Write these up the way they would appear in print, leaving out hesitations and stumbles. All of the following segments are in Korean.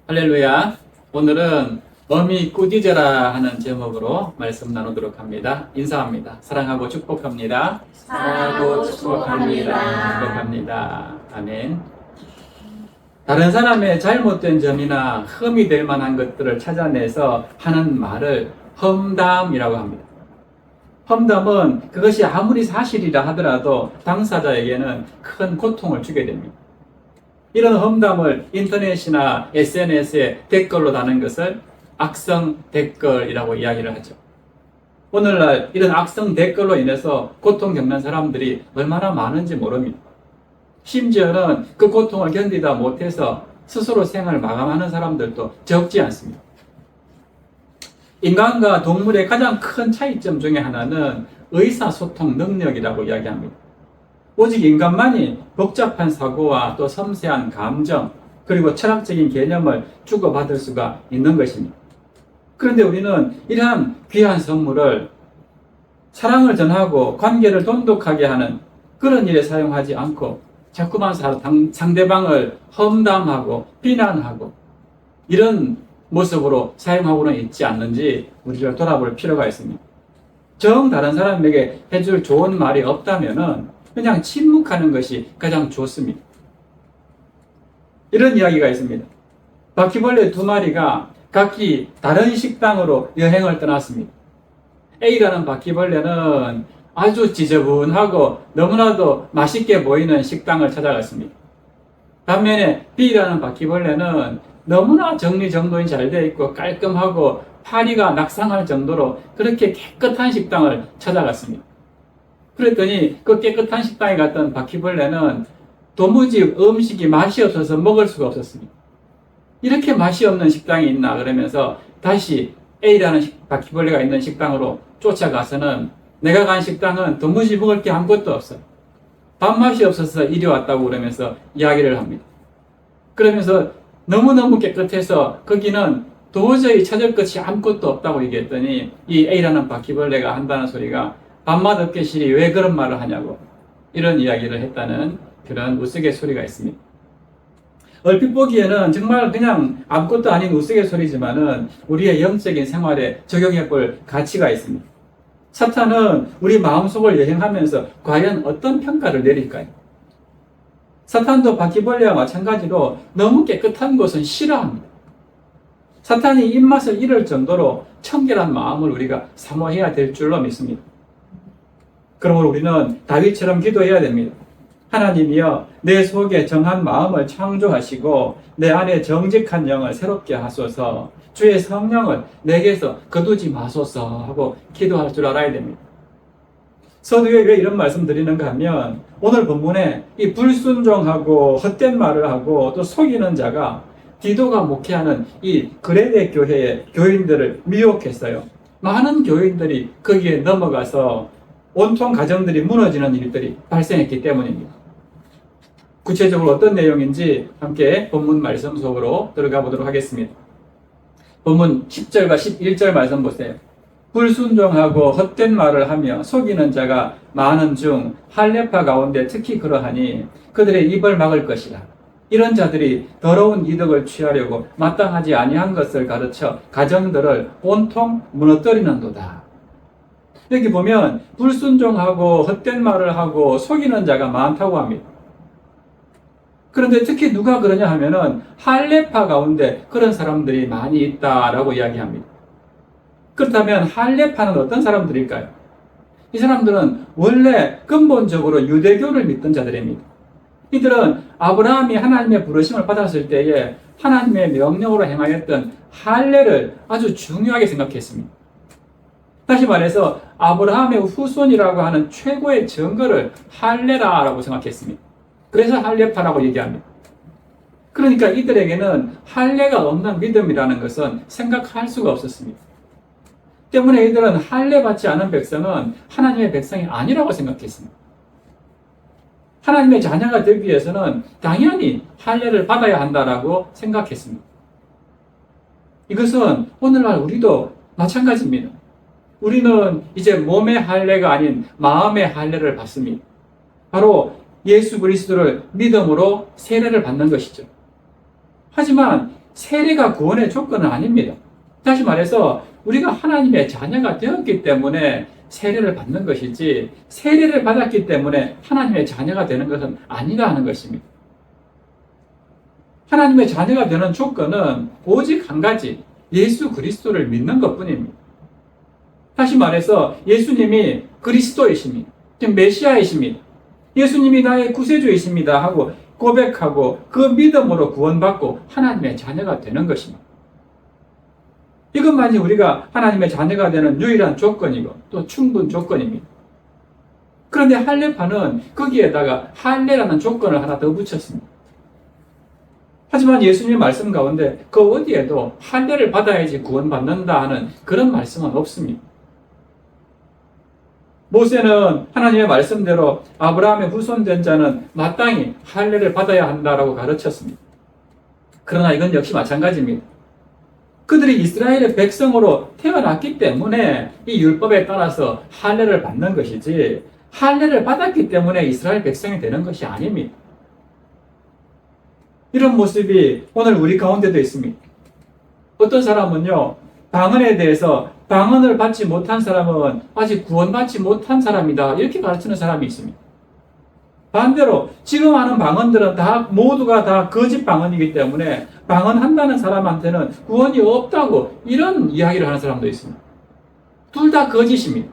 할렐루야. 오늘은 어미 꾸짖어라 하는 제목으로 말씀 나누도록 합니다. 인사합니다. 사랑하고 축복합니다. 사랑하고 축복합니다. 축복합니다. 아멘. 다른 사람의 잘못된 점이나 흠이 될 만한 것들을 찾아내서 하는 말을 험담이라고 합니다. 험담은 그것이 아무리 사실이라 하더라도 당사자에게는 큰 고통을 주게 됩니다. 이런 험담을 인터넷이나 SNS에 댓글로 다는 것을 악성 댓글이라고 이야기를 하죠. 오늘날 이런 악성 댓글로 인해서 고통 겪는 사람들이 얼마나 많은지 모릅니다. 심지어는 그 고통을 견디다 못해서 스스로 생을 마감하는 사람들도 적지 않습니다. 인간과 동물의 가장 큰 차이점 중에 하나는 의사소통 능력이라고 이야기합니다. 오직 인간만이 복잡한 사고와 또 섬세한 감정, 그리고 철학적인 개념을 주고받을 수가 있는 것입니다. 그런데 우리는 이러한 귀한 선물을 사랑을 전하고 관계를 돈독하게 하는 그런 일에 사용하지 않고 자꾸만 상대방을 험담하고 비난하고 이런 모습으로 사용하고는 있지 않는지 우리를 돌아볼 필요가 있습니다. 정 다른 사람에게 해줄 좋은 말이 없다면은 그냥 침묵하는 것이 가장 좋습니다. 이런 이야기가 있습니다. 바퀴벌레 두 마리가 각기 다른 식당으로 여행을 떠났습니다. A라는 바퀴벌레는 아주 지저분하고 너무나도 맛있게 보이는 식당을 찾아갔습니다. 반면에 B라는 바퀴벌레는 너무나 정리정돈이 잘 되어 있고 깔끔하고 파리가 낙상할 정도로 그렇게 깨끗한 식당을 찾아갔습니다. 그랬더니 그 깨끗한 식당에 갔던 바퀴벌레는 도무지 음식이 맛이 없어서 먹을 수가 없었습니다. 이렇게 맛이 없는 식당이 있나 그러면서 다시 A라는 바퀴벌레가 있는 식당으로 쫓아가서는 내가 간 식당은 도무지 먹을 게 아무것도 없어. 밥맛이 없어서 이리 왔다고 그러면서 이야기를 합니다. 그러면서 너무너무 깨끗해서 거기는 도저히 찾을 것이 아무것도 없다고 얘기했더니 이 A라는 바퀴벌레가 한다는 소리가 밥맛 없게시리 왜 그런 말을 하냐고 이런 이야기를 했다는 그런 우스갯소리가 있습니다. 얼핏 보기에는 정말 그냥 아무것도 아닌 우스갯소리지만은 우리의 영적인 생활에 적용해 볼 가치가 있습니다. 사탄은 우리 마음속을 여행하면서 과연 어떤 평가를 내릴까요? 사탄도 바퀴벌레와 마찬가지로 너무 깨끗한 곳은 싫어합니다. 사탄이 입맛을 잃을 정도로 청결한 마음을 우리가 사모해야 될 줄로 믿습니다. 그러므로 우리는 다윗처럼 기도해야 됩니다. 하나님이여 내 속에 정한 마음을 창조하시고 내 안에 정직한 영을 새롭게 하소서, 주의 성령을 내게서 거두지 마소서 하고 기도할 줄 알아야 됩니다. 서두에 왜 이런 말씀 드리는가 하면 오늘 본문에 이 불순종하고 헛된 말을 하고 또 속이는 자가 디도가 목회하는 이 그레데 교회의 교인들을 미혹했어요. 많은 교인들이 거기에 넘어가서 온통 가정들이 무너지는 일들이 발생했기 때문입니다. 구체적으로 어떤 내용인지 함께 본문 말씀 속으로 들어가 보도록 하겠습니다. 본문 10절과 11절 말씀 보세요. 불순종하고 헛된 말을 하며 속이는 자가 많은 중 할례파 가운데 특히 그러하니 그들의 입을 막을 것이라. 이런 자들이 더러운 이득을 취하려고 마땅하지 아니한 것을 가르쳐 가정들을 온통 무너뜨리는도다. 여기 보면 불순종하고 헛된 말을 하고 속이는 자가 많다고 합니다. 그런데 특히 누가 그러냐 하면은 할례파 가운데 그런 사람들이 많이 있다라고 이야기합니다. 그렇다면 할례파는 어떤 사람들일까요? 이 사람들은 원래 근본적으로 유대교를 믿던 자들입니다. 이들은 아브라함이 하나님의 부르심을 받았을 때에 하나님의 명령으로 행하였던 할례를 아주 중요하게 생각했습니다. 다시 말해서 아브라함의 후손이라고 하는 최고의 증거를 할례라고 생각했습니다. 그래서 할례파라고 얘기합니다. 그러니까 이들에게는 할례가 없는 믿음이라는 것은 생각할 수가 없었습니다. 때문에 이들은 할례 받지 않은 백성은 하나님의 백성이 아니라고 생각했습니다. 하나님의 자녀가 되기 위해서는 당연히 할례를 받아야 한다라고 생각했습니다. 이것은 오늘날 우리도 마찬가지입니다. 우리는 이제 몸의 할례가 아닌 마음의 할례를 받습니다. 바로 예수 그리스도를 믿음으로 세례를 받는 것이죠. 하지만 세례가 구원의 조건은 아닙니다. 다시 말해서 우리가 하나님의 자녀가 되었기 때문에 세례를 받는 것이지 세례를 받았기 때문에 하나님의 자녀가 되는 것은 아니다 하는 것입니다. 하나님의 자녀가 되는 조건은 오직 한 가지, 예수 그리스도를 믿는 것뿐입니다. 다시 말해서 예수님이 그리스도이십니다. 지금 메시아이십니다. 예수님이 나의 구세주이십니다 하고 고백하고 그 믿음으로 구원받고 하나님의 자녀가 되는 것입니다. 이것만이 우리가 하나님의 자녀가 되는 유일한 조건이고 또 충분 조건입니다. 그런데 할례파는 거기에다가 할례라는 조건을 하나 더 붙였습니다. 하지만 예수님의 말씀 가운데 그 어디에도 할례를 받아야지 구원받는다 하는 그런 말씀은 없습니다. 모세는 하나님의 말씀대로 아브라함의 후손된 자는 마땅히 할례를 받아야 한다라고 가르쳤습니다. 그러나 이건 역시 마찬가지입니다. 그들이 이스라엘의 백성으로 태어났기 때문에 이 율법에 따라서 할례를 받는 것이지 할례를 받았기 때문에 이스라엘 백성이 되는 것이 아닙니다. 이런 모습이 오늘 우리 가운데도 있습니다. 어떤 사람은요, 방언에 대해서 방언을 받지 못한 사람은 아직 구원받지 못한 사람이다 이렇게 가르치는 사람이 있습니다. 반대로 지금 하는 방언들은 모두가 다 거짓 방언이기 때문에 방언한다는 사람한테는 구원이 없다고 이런 이야기를 하는 사람도 있습니다. 둘 다 거짓입니다.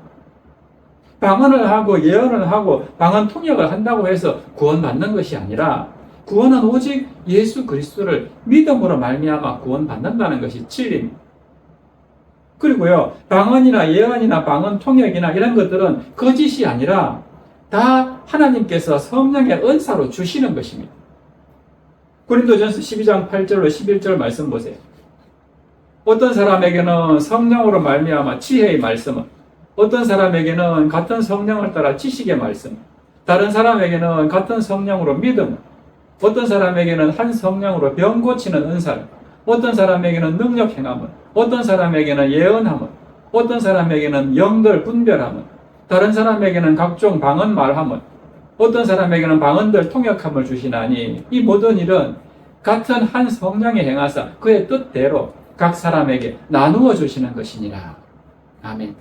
방언을 하고 예언을 하고 방언 통역을 한다고 해서 구원받는 것이 아니라 구원은 오직 예수 그리스도를 믿음으로 말미암아 구원받는다는 것이 진리입니다. 그리고요, 방언이나 예언이나 방언 통역이나 이런 것들은 거짓이 아니라 다 하나님께서 성령의 은사로 주시는 것입니다. 고린도전서 12장 8절로 11절 말씀 보세요. 어떤 사람에게는 성령으로 말미암아 지혜의 말씀은, 어떤 사람에게는 같은 성령을 따라 지식의 말씀, 다른 사람에게는 같은 성령으로 믿음, 어떤 사람에게는 한 성령으로 병 고치는 은사를, 어떤 사람에게는 능력 행함을, 어떤 사람에게는 예언함을, 어떤 사람에게는 영들 분별함을, 다른 사람에게는 각종 방언 말함을, 어떤 사람에게는 방언들 통역함을 주시나니 이 모든 일은 같은 한 성령이 행하사 그의 뜻대로 각 사람에게 나누어 주시는 것이니라. 아멘.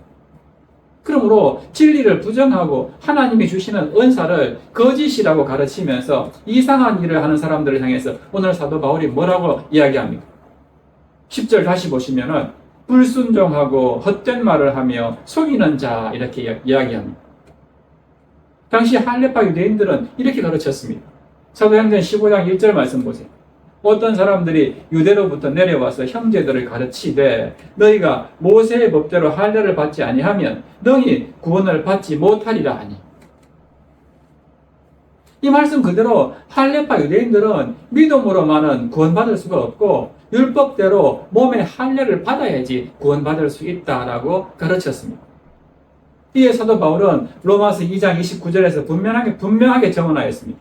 그러므로 진리를 부정하고 하나님이 주시는 은사를 거짓이라고 가르치면서 이상한 일을 하는 사람들을 향해서 오늘 사도 바울이 뭐라고 이야기합니까? 10절 다시 보시면은 불순종하고 헛된 말을 하며 속이는 자 이렇게 이야기합니다. 당시 할례파 유대인들은 이렇게 가르쳤습니다. 사도행전 15장 1절 말씀 보세요. 어떤 사람들이 유대로부터 내려와서 형제들을 가르치되 너희가 모세의 법대로 할례를 받지 아니하면 너희 구원을 받지 못하리라 하니. 이 말씀 그대로 할례파 유대인들은 믿음으로만은 구원받을 수가 없고 율법대로 몸에 할례를 받아야지 구원받을 수 있다라고 가르쳤습니다. 이에 사도 바울은 로마서 2장 29절에서 분명하게 정언하였습니다.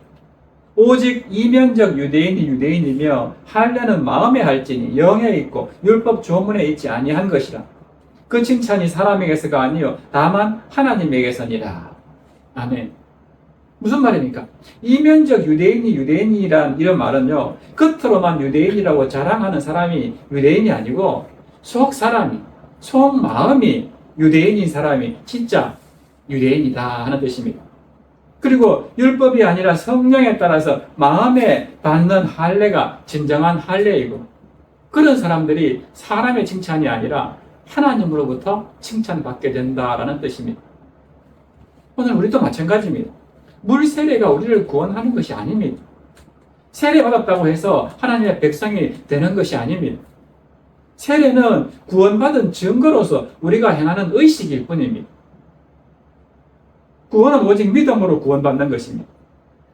오직 이면적 유대인이 유대인이며 할례는 마음에 할지니 영에 있고 율법 조문에 있지 아니한 것이라. 그 칭찬이 사람에게서가 아니요 다만 하나님에게서니라. 아멘. 무슨 말입니까? 이면적 유대인이 유대인이란 이런 말은요, 겉으로만 유대인이라고 자랑하는 사람이 유대인이 아니고 속 사람이, 속 마음이 유대인인 사람이 진짜 유대인이다 하는 뜻입니다. 그리고 율법이 아니라 성령에 따라서 마음에 받는 할례가 진정한 할례이고 그런 사람들이 사람의 칭찬이 아니라 하나님으로부터 칭찬받게 된다라는 뜻입니다. 오늘 우리도 마찬가지입니다. 물 세례가 우리를 구원하는 것이 아닙니다. 세례 받았다고 해서 하나님의 백성이 되는 것이 아닙니다. 세례는 구원받은 증거로서 우리가 행하는 의식일 뿐입니다. 구원은 오직 믿음으로 구원받는 것입니다.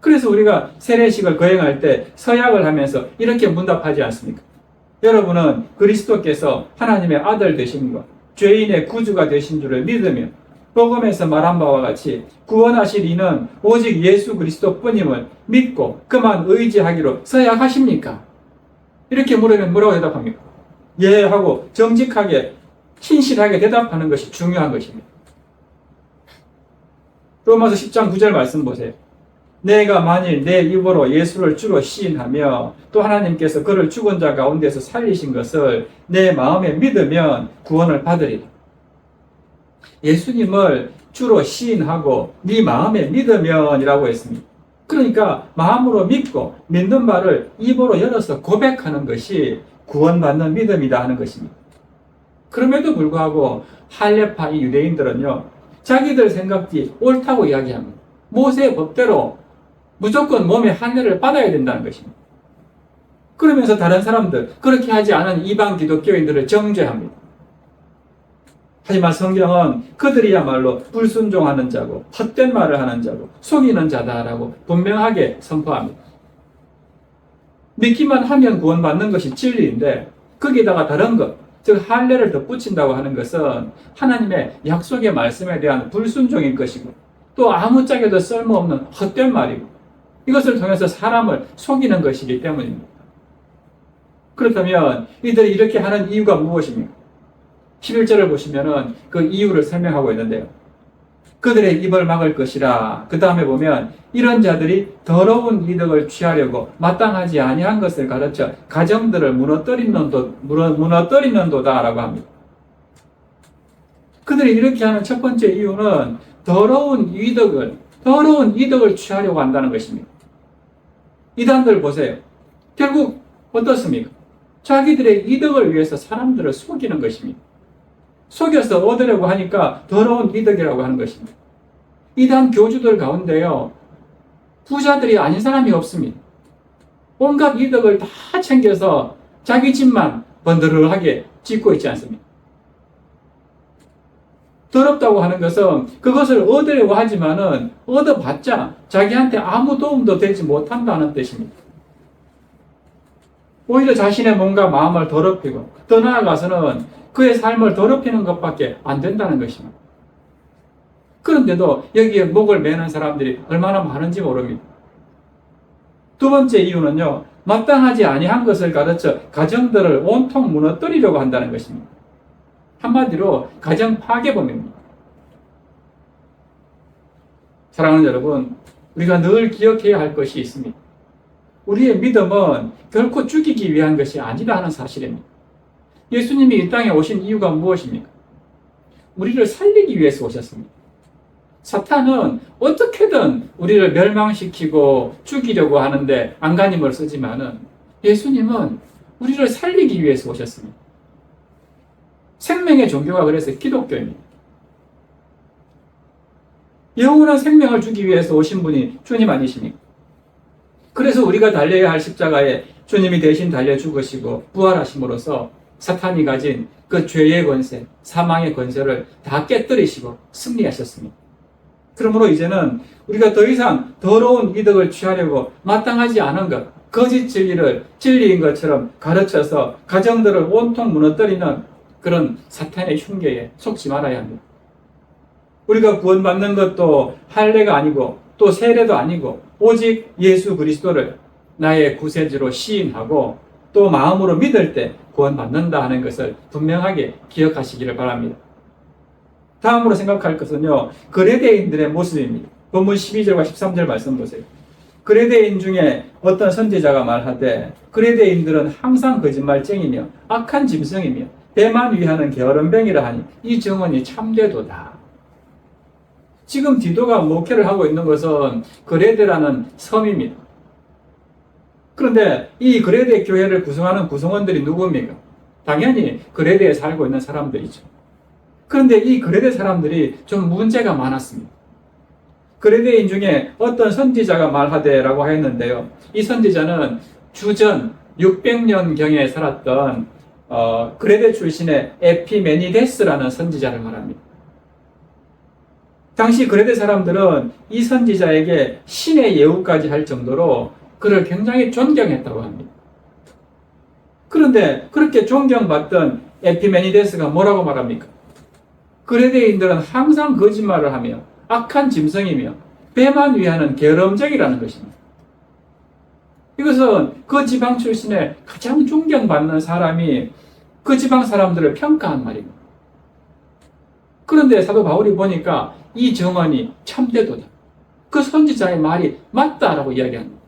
그래서 우리가 세례식을 거행할 때 서약을 하면서 이렇게 문답하지 않습니까? 여러분은 그리스도께서 하나님의 아들 되신 것, 죄인의 구주가 되신 줄을 믿으며 복음에서 말한 바와 같이 구원하실 이는 오직 예수 그리스도뿐임을 믿고 그만 의지하기로 서약하십니까? 이렇게 물으면 뭐라고 대답합니까? 예 하고 정직하게 신실하게 대답하는 것이 중요한 것입니다. 로마서 10장 9절 말씀 보세요. 내가 만일 내 입으로 예수를 주로 시인하며 또 하나님께서 그를 죽은 자 가운데서 살리신 것을 내 마음에 믿으면 구원을 받으리라. 예수님을 주로 시인하고 네 마음에 믿으면이라고 했습니다. 그러니까 마음으로 믿고 믿는 말을 입으로 열어서 고백하는 것이 구원받는 믿음이다 하는 것입니다. 그럼에도 불구하고 할례파 이 유대인들은요, 자기들 생각이 옳다고 이야기합니다. 모세의 법대로 무조건 몸에 할례를 받아야 된다는 것입니다. 그러면서 다른 사람들, 그렇게 하지 않은 이방 기독교인들을 정죄합니다. 하지만 성경은 그들이야말로 불순종하는 자고 헛된 말을 하는 자고 속이는 자다라고 분명하게 선포합니다. 믿기만 하면 구원받는 것이 진리인데 거기다가 다른 것, 즉 할례를 덧붙인다고 하는 것은 하나님의 약속의 말씀에 대한 불순종인 것이고 또 아무짝에도 쓸모없는 헛된 말이고 이것을 통해서 사람을 속이는 것이기 때문입니다. 그렇다면 이들이 이렇게 하는 이유가 무엇입니까? 11절을 보시면은 그 이유를 설명하고 있는데요. 그들의 입을 막을 것이라. 그 다음에 보면 이런 자들이 더러운 이득을 취하려고 마땅하지 아니한 것을 가르쳐 가정들을 무너뜨리는도다라고 합니다. 그들이 이렇게 하는 첫 번째 이유는 더러운 이득을 취하려고 한다는 것입니다. 이단들 보세요. 결국 어떻습니까? 자기들의 이득을 위해서 사람들을 속이는 것입니다. 속여서 얻으려고 하니까 더러운 이득이라고 하는 것입니다. 이단 교주들 가운데요, 부자들이 아닌 사람이 없습니다. 온갖 이득을 다 챙겨서 자기 집만 번드르하게 짓고 있지 않습니까? 더럽다고 하는 것은 그것을 얻으려고 하지만은 얻어봤자 자기한테 아무 도움도 되지 못한다는 뜻입니다. 오히려 자신의 몸과 마음을 더럽히고 더 나아가서는 그의 삶을 더럽히는 것밖에 안 된다는 것입니다. 그런데도 여기에 목을 매는 사람들이 얼마나 많은지 모릅니다. 두 번째 이유는요, 마땅하지 아니한 것을 가르쳐 가정들을 온통 무너뜨리려고 한다는 것입니다. 한마디로 가정 파괴범입니다. 사랑하는 여러분, 우리가 늘 기억해야 할 것이 있습니다. 우리의 믿음은 결코 죽이기 위한 것이 아니다 하는 사실입니다. 예수님이 이 땅에 오신 이유가 무엇입니까? 우리를 살리기 위해서 오셨습니다. 사탄은 어떻게든 우리를 멸망시키고 죽이려고 하는데 안간힘을 쓰지만은 예수님은 우리를 살리기 위해서 오셨습니다. 생명의 종교가 그래서 기독교입니다. 영원한 생명을 주기 위해서 오신 분이 주님 아니십니까? 그래서 우리가 달려야 할 십자가에 주님이 대신 달려 죽으시고 부활하심으로써 사탄이 가진 그 죄의 권세, 사망의 권세를 다 깨뜨리시고 승리하셨습니다. 그러므로 이제는 우리가 더 이상 더러운 이득을 취하려고 마땅하지 않은 것, 거짓 진리를 진리인 것처럼 가르쳐서 가정들을 온통 무너뜨리는 그런 사탄의 흉계에 속지 말아야 합니다. 우리가 구원받는 것도 할례가 아니고 또 세례도 아니고 오직 예수 그리스도를 나의 구세주로 시인하고 또 마음으로 믿을 때 구원받는다 하는 것을 분명하게 기억하시기를 바랍니다. 다음으로 생각할 것은요, 그레데인들의 모습입니다. 본문 12절과 13절 말씀 보세요. 그레데인 중에 어떤 선지자가 말하되 그레데인들은 항상 거짓말쟁이며 악한 짐승이며 배만 위하는 게으름뱅이라 하니 이 증언이 참되도다. 지금 디도가 목회를 하고 있는 것은 그레데라는 섬입니다. 그런데 이 그레데 교회를 구성하는 구성원들이 누굽니까? 당연히 그레데에 살고 있는 사람들이죠. 그런데 이 그레데 사람들이 좀 문제가 많았습니다. 그레데인 중에 어떤 선지자가 말하되라고 하였는데요. 이 선지자는 주전 600년경에 살았던 그레데 출신의 에피메니데스라는 선지자를 말합니다. 당시 그레데 사람들은 이 선지자에게 신의 예우까지 할 정도로 그를 굉장히 존경했다고 합니다. 그런데 그렇게 존경받던 에피메니데스가 뭐라고 말합니까? 그레데인들은 항상 거짓말을 하며 악한 짐승이며 배만 위하는 게으름쟁이라는 것입니다. 이것은 그 지방 출신의 가장 존경받는 사람이 그 지방 사람들을 평가한 말입니다. 그런데 사도 바울이 보니까 이 정언이 참되도다. 그 선지자의 말이 맞다라고 이야기합니다.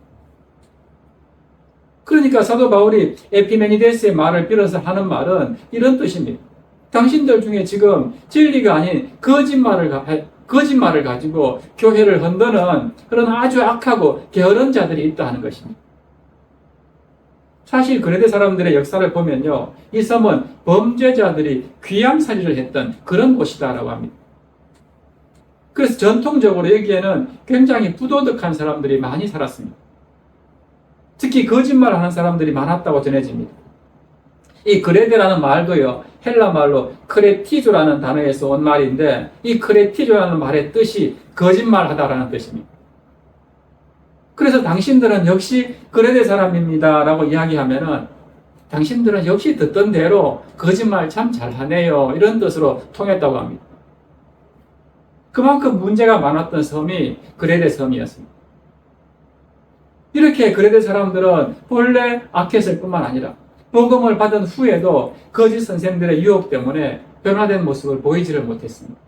그러니까 사도 바울이 에피메니데스의 말을 빌어서 하는 말은 이런 뜻입니다. 당신들 중에 지금 진리가 아닌 거짓말을 가지고 교회를 흔드는 그런 아주 악하고 게으른 자들이 있다 하는 것입니다. 사실 그레데 사람들의 역사를 보면요, 이 섬은 범죄자들이 귀양살이를 했던 그런 곳이다라고 합니다. 그래서 전통적으로 여기에는 굉장히 부도덕한 사람들이 많이 살았습니다. 특히 거짓말하는 사람들이 많았다고 전해집니다. 이 그레데라는 말도요, 헬라 말로 크레티조라는 단어에서 온 말인데, 이 크레티조라는 말의 뜻이 거짓말하다라는 뜻입니다. 그래서 당신들은 역시 그레데 사람입니다 라고 이야기하면은, 당신들은 역시 듣던 대로 거짓말 참 잘하네요, 이런 뜻으로 통했다고 합니다. 그만큼 문제가 많았던 섬이 그레데 섬이었습니다. 이렇게 그레데 사람들은 본래 악했을 뿐만 아니라 복음을 받은 후에도 거짓 선생들의 유혹 때문에 변화된 모습을 보이지를 못했습니다.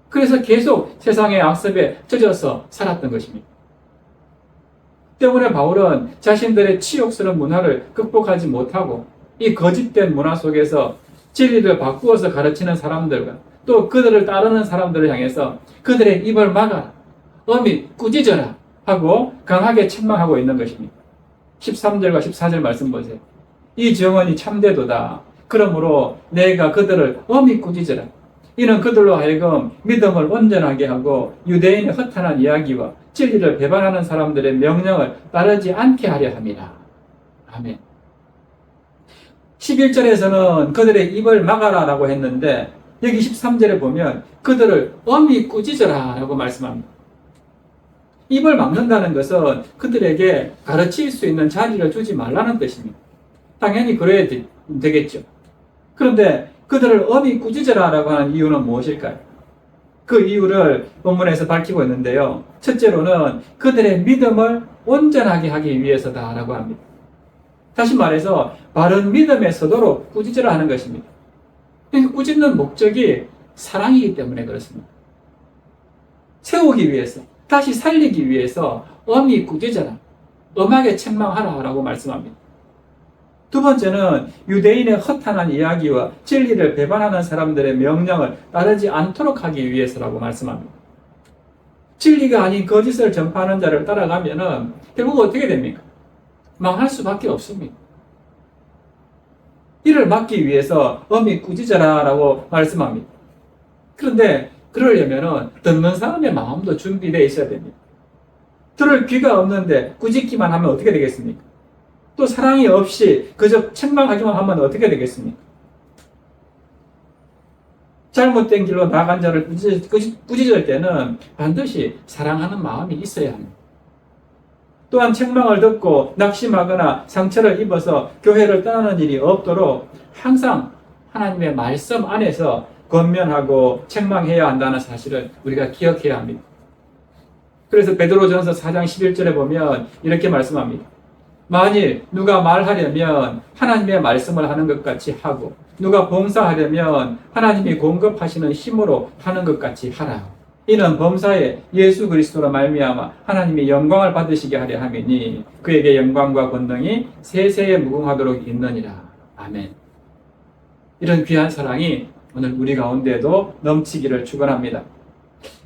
그래서 계속 세상의 악습에 젖어서 살았던 것입니다. 때문에 바울은 자신들의 치욕스러운 문화를 극복하지 못하고 이 거짓된 문화 속에서 진리를 바꾸어서 가르치는 사람들과 또 그들을 따르는 사람들을 향해서 그들의 입을 막아라, 엄히 꾸짖어라 하고 강하게 책망하고 있는 것입니다. 13절과 14절 말씀 보세요. 이 정언이 참되도다. 그러므로 내가 그들을 엄히 꾸짖으라. 이는 그들로 하여금 믿음을 온전하게 하고 유대인의 허탄한 이야기와 진리를 배반하는 사람들의 명령을 따르지 않게 하려 함이라. 아멘. 11절에서는 그들의 입을 막아라 라고 했는데 여기 13절에 보면 그들을 엄히 꾸짖어라 라고 말씀합니다. 입을 막는다는 것은 그들에게 가르칠 수 있는 자리를 주지 말라는 뜻입니다. 당연히 그래야 되겠죠. 그런데 그들을 엄히 꾸짖어라 라고 하는 이유는 무엇일까요? 그 이유를 본문에서 밝히고 있는데요. 첫째로는 그들의 믿음을 온전하게 하기 위해서다 라고 합니다. 다시 말해서 바른 믿음의 서도로 꾸짖으라 하는 것입니다. 꾸짖는 목적이 사랑이기 때문에 그렇습니다. 세우기 위해서, 다시 살리기 위해서 엄히 꾸짖어라, 엄하게 책망하라 라고 말씀합니다. 두 번째는 유대인의 허탄한 이야기와 진리를 배반하는 사람들의 명령을 따르지 않도록 하기 위해서라고 말씀합니다. 진리가 아닌 거짓을 전파하는 자를 따라가면은 결국 어떻게 됩니까? 망할 수밖에 없습니다. 이를 막기 위해서 엄히 꾸짖어라 라고 말씀합니다. 그런데 그러려면은 듣는 사람의 마음도 준비되어 있어야 됩니다. 들을 귀가 없는데 꾸짖기만 하면 어떻게 되겠습니까? 또 사랑이 없이 그저 책망하기만 하면 어떻게 되겠습니까? 잘못된 길로 나간 자를 꾸짖을 때는 반드시 사랑하는 마음이 있어야 합니다. 또한 책망을 듣고 낙심하거나 상처를 입어서 교회를 떠나는 일이 없도록 항상 하나님의 말씀 안에서 권면하고 책망해야 한다는 사실을 우리가 기억해야 합니다. 그래서 베드로전서 4장 11절에 보면 이렇게 말씀합니다. 만일 누가 말하려면 하나님의 말씀을 하는 것 같이 하고 누가 봉사하려면 하나님이 공급하시는 힘으로 하는 것 같이 하라. 이는 범사에 예수 그리스도로 말미암아 하나님이 영광을 받으시게 하려 함이니 그에게 영광과 권능이 세세에 무궁하도록 있느니라. 아멘. 이런 귀한 사랑이 오늘 우리 가운데도 넘치기를 축원합니다.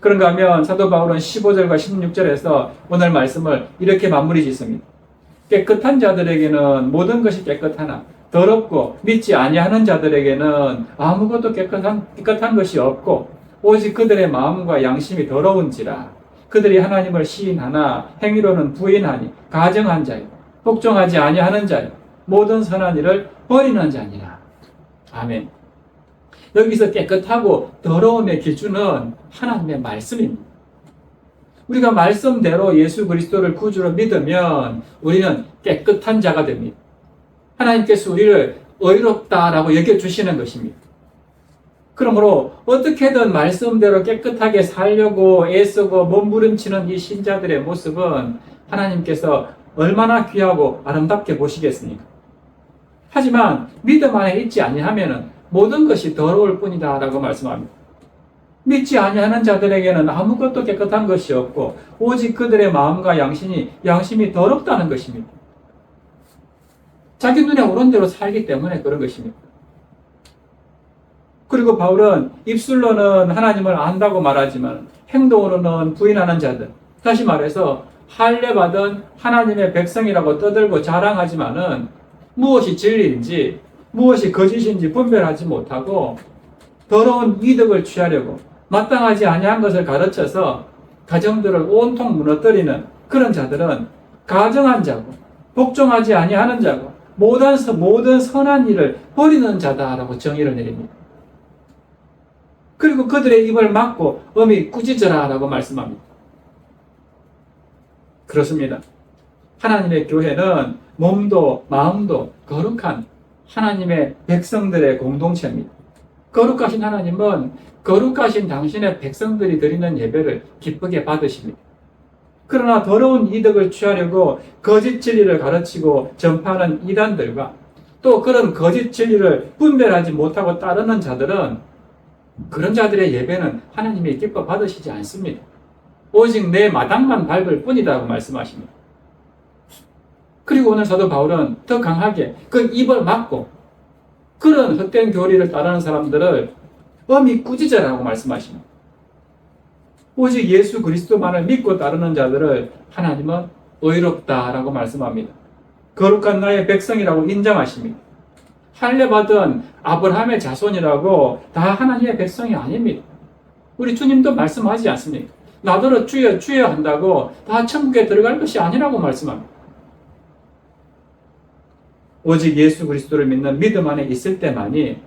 그런가 하면 사도 바울은 15절과 16절에서 오늘 말씀을 이렇게 마무리 짓습니다. 깨끗한 자들에게는 모든 것이 깨끗하나 더럽고 믿지 아니하는 자들에게는 아무것도 깨끗한 것이 없고 오직 그들의 마음과 양심이 더러운지라. 그들이 하나님을 시인하나 행위로는 부인하니 가정한 자요 복종하지 아니하는 자요 모든 선한 일을 버리는 자니라. 아멘. 여기서 깨끗하고 더러움의 기준은 하나님의 말씀입니다. 우리가 말씀대로 예수 그리스도를 구주로 믿으면 우리는 깨끗한 자가 됩니다. 하나님께서 우리를 의롭다라고 여겨주시는 것입니다. 그러므로 어떻게든 말씀대로 깨끗하게 살려고 애쓰고 몸부림치는 이 신자들의 모습은 하나님께서 얼마나 귀하고 아름답게 보시겠습니까? 하지만 믿음 안에 있지 아니하면 모든 것이 더러울 뿐이다 라고 말씀합니다. 믿지 아니하는 자들에게는 아무것도 깨끗한 것이 없고 오직 그들의 마음과 양심이 더럽다는 것입니다. 자기 눈에 오른 대로 살기 때문에 그런 것입니다. 그리고 바울은 입술로는 하나님을 안다고 말하지만 행동으로는 부인하는 자들, 다시 말해서 할례받은 하나님의 백성이라고 떠들고 자랑하지만은 무엇이 진리인지 무엇이 거짓인지 분별하지 못하고 더러운 이득을 취하려고 마땅하지 아니한 것을 가르쳐서 가정들을 온통 무너뜨리는 그런 자들은 가정한 자고 복종하지 아니하는 자고 모든 선한 일을 버리는 자다라고 정의를 내립니다. 그리고 그들의 입을 막고 엄히 꾸짖어라 라고 말씀합니다. 그렇습니다. 하나님의 교회는 몸도 마음도 거룩한 하나님의 백성들의 공동체입니다. 거룩하신 하나님은 거룩하신 당신의 백성들이 드리는 예배를 기쁘게 받으십니다. 그러나 더러운 이득을 취하려고 거짓 진리를 가르치고 전파하는 이단들과 또 그런 거짓 진리를 분별하지 못하고 따르는 자들은 그런 자들의 예배는 하나님이 기뻐 받으시지 않습니다. 오직 내 마당만 밟을 뿐이라고 말씀하십니다. 그리고 오늘 사도 바울은 더 강하게 그 입을 막고 그런 헛된 교리를 따르는 사람들을 엄히 꾸짖으라고 말씀하십니다. 오직 예수 그리스도만을 믿고 따르는 자들을 하나님은 의롭다라고 말씀합니다. 거룩한 나의 백성이라고 인정하십니다. 할례받은 아브라함의 자손이라고 다 하나님의 백성이 아닙니다. 우리 주님도 말씀하지 않습니까? 나더러 주여 주여 한다고 다 천국에 들어갈 것이 아니라고 말씀합니다. 오직 예수 그리스도를 믿는 믿음 안에 있을 때만이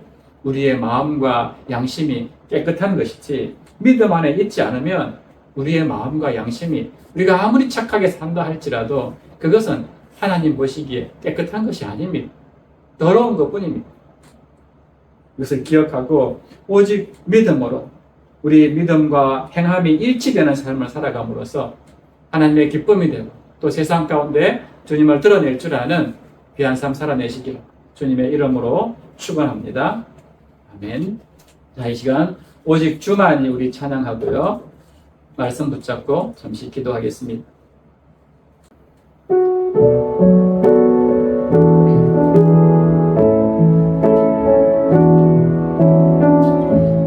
우리의 마음과 양심이 깨끗한 것이지 믿음 안에 있지 않으면 우리의 마음과 양심이 우리가 아무리 착하게 산다 할지라도 그것은 하나님 보시기에 깨끗한 것이 아닙니다. 더러운 것뿐입니다. 이것을 기억하고 오직 믿음으로 우리 믿음과 행함이 일치되는 삶을 살아감으로써 하나님의 기쁨이 되고 또 세상 가운데 주님을 드러낼 줄 아는 귀한 삶 살아내시기를 주님의 이름으로 축원합니다. 아멘. 자, 이 시간 오직 주만이 우리 찬양하고요. 말씀 붙잡고 잠시 기도하겠습니다.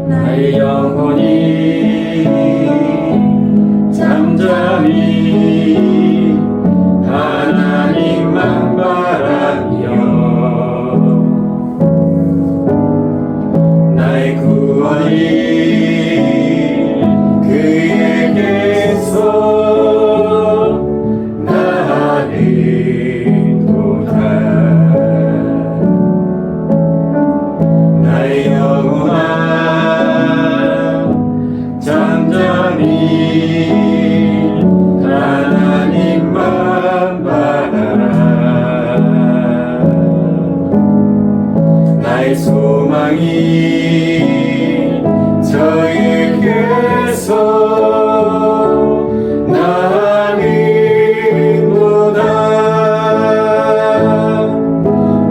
나의 영혼이 잠잠히 하나님만 바라며 나의 구원이 그에게서 나는도다. 나의 영혼아 잠잠히 하나님만 바라라. 나의 소망이 저에게서 나는도다.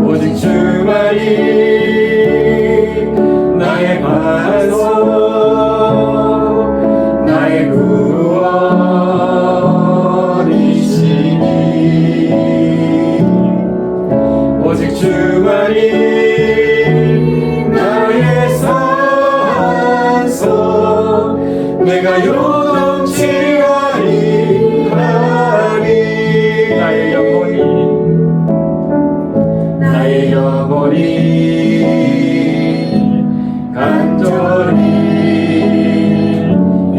오직 주만이 나의 반석 나의 구원이시니 오직 주만이 나의 산소 내가 요동치 아니하리. 나의 영혼이 간절히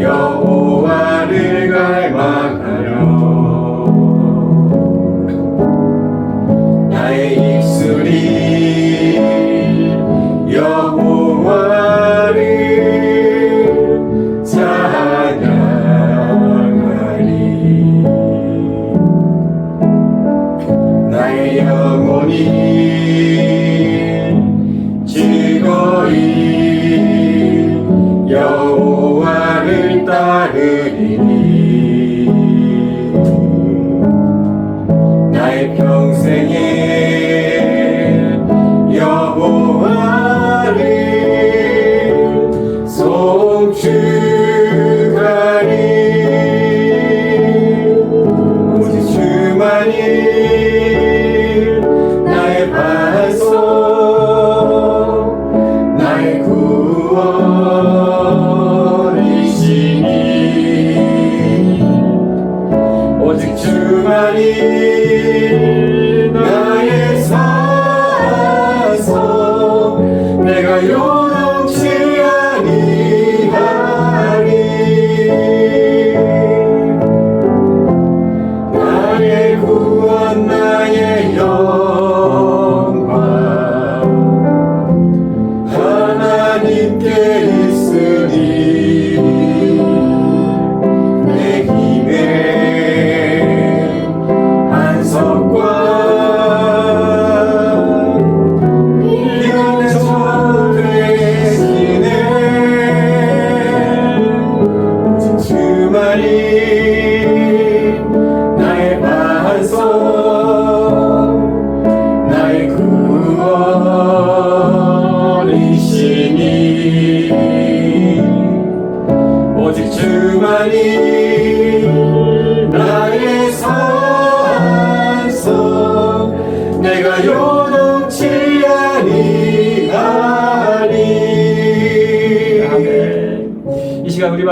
여호와를 갈망하며 나의 입술이 여호와를 찬양하리. 나의 영혼이 즐거이 여호와를 따르리니 나의 평생에 여호와를 송축하리.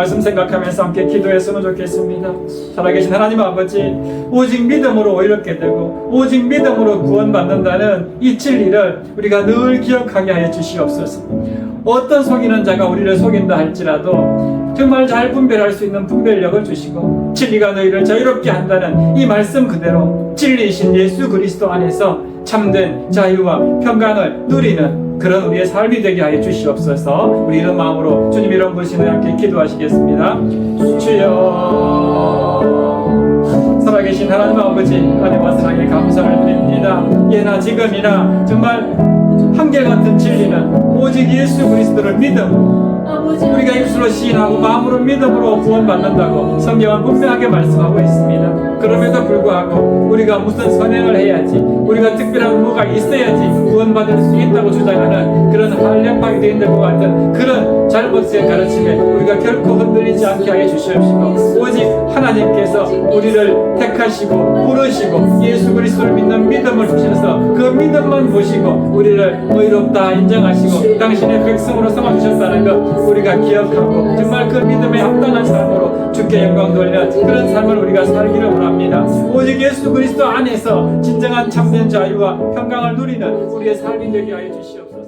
말씀 생각하면서 함께 기도했으면 좋겠습니다. 살아계신 하나님 아버지, 오직 믿음으로 오이롭게 되고 오직 믿음으로 구원받는다는 이 진리를 우리가 늘 기억하게 하여 주시옵소서. 어떤 속이는 자가 우리를 속인다 할지라도 정말 잘 분별할 수 있는 분별력을 주시고 진리가 너희를 자유롭게 한다는 이 말씀 그대로 진리이신 예수 그리스도 안에서 참된 자유와 평강을 누리는 그런 우리의 삶이 되게 하여 주시옵소서. 우리 이런 마음으로 주님 이름 부르시며 함께 기도하시겠습니다. 주여, 살아계신 하나님 아버지, 은혜와 사랑에 감사를 드립니다. 예나 지금이나 정말 한결같은 진리는 오직 예수 그리스도를 믿음, 우리가 입술로 시인하고 마음으로 믿음으로 구원받는다고 성경은 분명하게 말씀하고 있습니다. 그럼에도 불구하고 우리가 무슨 선행을 해야지, 우리가 특별한 뭐가 있어야지 구원받을 수 있다고 주장하는 그런 한량파게 되는 것 같은 그런 잘못된 가르침에 우리가 결코 흔들리지 않게 하여 주시옵시고, 오직 하나님께서 우리를 택하시고 부르시고 예수 그리스도를 믿는 믿음을 주셔서 그 믿음만 보시고 우리를 의롭다 인정하시고 당신의 백성으로 삼아주셨다는 것 우리가 기억하고 정말 그 믿음에 합당한 삶으로 주께 영광 돌리는 그런 삶을 우리가 살기를 원합니다. 오직 예수 그리스도 안에서 진정한 참된 자유와 평강을 누리는 우리의 삶이 되게 하여 주시옵소서.